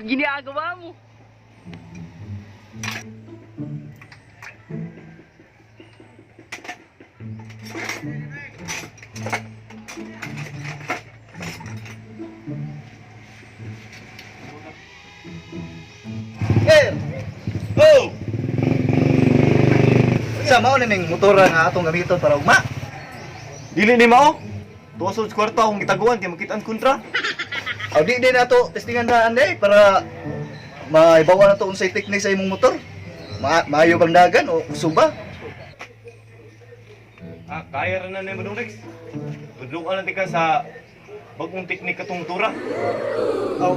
ginagawa mo? Eh! Oh! Sa mao ning motora nga atong gamiton para ugma. Dili ni mao. Tuwa sa kwarta akong gitaguan kay makita ang kontra. Aw di din nato testingan na anday para maibawa na to unsay teknik sa imong motor. Maayo bang dagan o suba? Kaya ra na ni Madong Rex. Tudlukan natin ka sa bagong teknik katong tura. Aw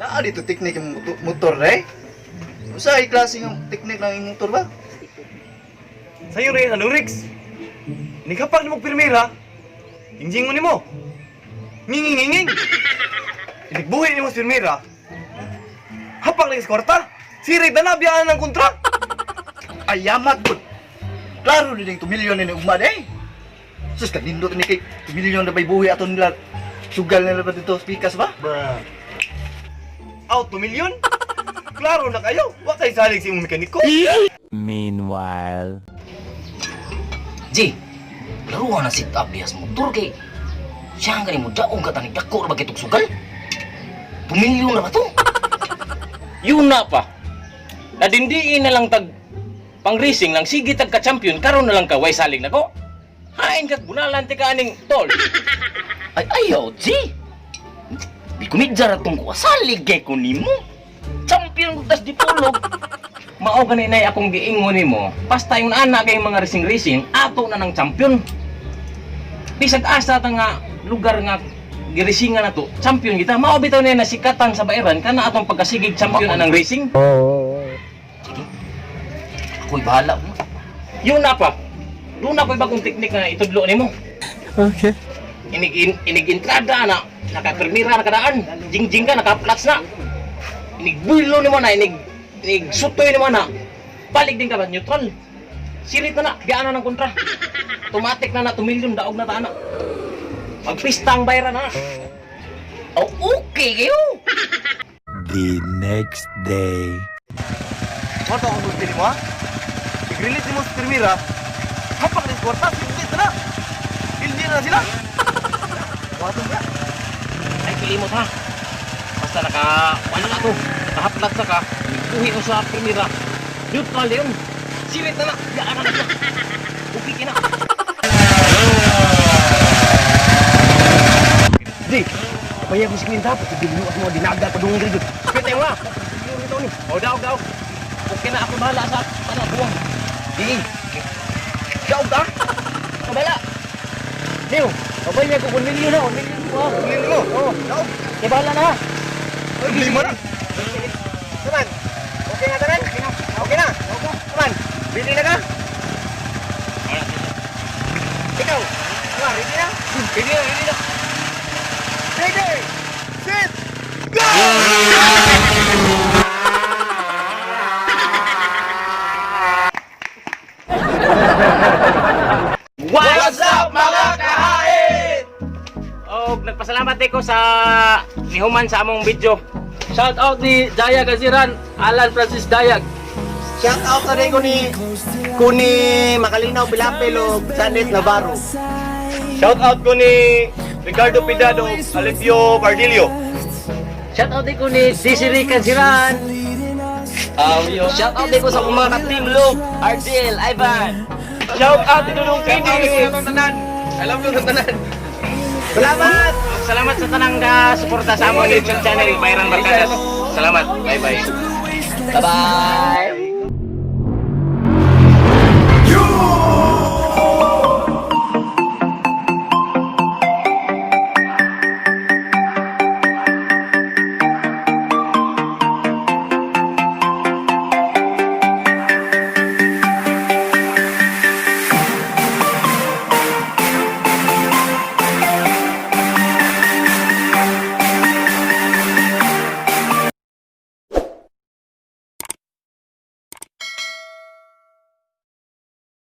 naa dito teknik yung motor eh. Unsay klase ng teknik ng imong motor ba? Sa'yo rin, Madong Rex. Nikapak ni mo pirmira. Injing mo ni mo. Nginginginging. Inikbuhi ni mo sa pirmira. Hapak lagi sa kwarta. Sirig na nabiyaan ng kontra. Ayamat pud. Klaro din 2 milyon ni ugma day. Sus kanindot ni kay 2 milyon na bay buhi aton nila. Sugal nila ba dito speakers ba? Out 2 milyon? Klaro na kayo. Wa kay salig si imong mekaniko. Meanwhile. Ji, laruan na sit up diha sa motor kay siya ang galing mo daong katang dako na bagay sugal. 2 milyon na ba to? Yun na pa. Nadindiin na lang tag pang-racing lang, sige tag ka-champion, karon na lang ka, way saling na ko. Hain kat bunalan ti ka aning tol. Ay ayaw, Ji. Di ko midjar atong ko salig kay ko nimo. Champion ko tas di pulog. Mao gani nay akong giingon nimo. Basta yung anak kay mga racing ato na ng champion. Bisag asa ta nga lugar nga girasingan nato, champion kita. Mao bitaw na nasikatan sa bayaran kana atong pagkasigig champion anang racing. Sige. Ako'y bahala mo. Yun na pa. Doon na ko'y bagong teknik na itudlo nimo. Okay. Inig-entrada na naka-permira na kadaan. Jing-jing ka naka-flats na. Inig-builo nimo na inig-sutoy nimo na. Balik din ka ba neutral. Sirit na gana ng kontra. Automatic na 2 milyon daog na ta na. Magpista ang bayaran na. Oh, okay kayo. The next day. Ano akong gusto mo ha? I-release ni mo sa pirmira. Hapak ni kwarta. Hindi na. Hindi na sila. Wato ba? Ay kilimot ha. Basta ano na to. Nakahaplat sa ka. Buhi ko sa primera. Neutral yun. Sirit na. Gana na siya. Okay na. Di, paya ko si Quinta, pati biglo ako mga dinaga pa doon grito. Pwede mo ha, biglo ito ni. O daw. Okay na ako bahala sa buwang. Di, daw ka? Ako bahala. Leo, abay niya ko 1 milyon na, 1 milyon mo ha. 1 milyon mo? Oo, daw. Kaya bahala na ha. Ay, lima na. Taman, okay na taman? Okay na. Taman, ready na ka? Ikaw, ready na? Ready na. Ready, set, go! What's up mga kahain? Oh, nagpasalamat ko sa nihuman sa among video. Shout out ni Dayag Aziran, Alan Francis Dayag. Shout out na rin ko ni Makalinaw Pilapilo, Sanet Navarro. Shout out ko ni Ricardo Pidado, Alipio Cardillo. Shout out din ko ni Desiree Kansiran. Shout out din ko sa mga ka-team Luke, Ardil, Ivan. Shout out din nung Kini. I love you sa tanan. Salamat! Salamat sa tanang suporta sa among YouTube channel, Bayran Barkadas. Salamat. Bye-bye. Bye-bye.